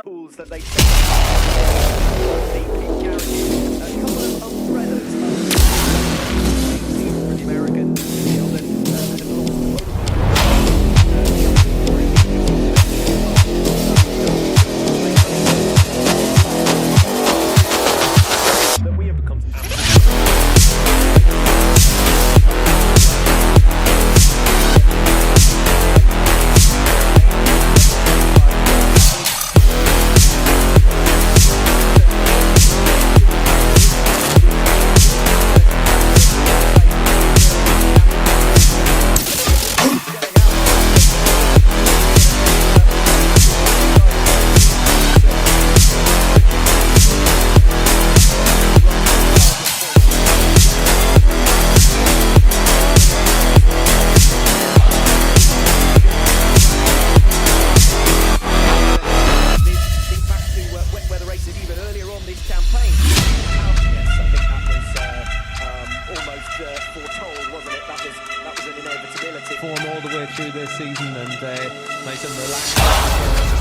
Pools that they set up the garages, a couple of umbrellas for the American field and that we have become foretold, wasn't it? That was an inevitability. Form all the way through this season and nice and relaxed.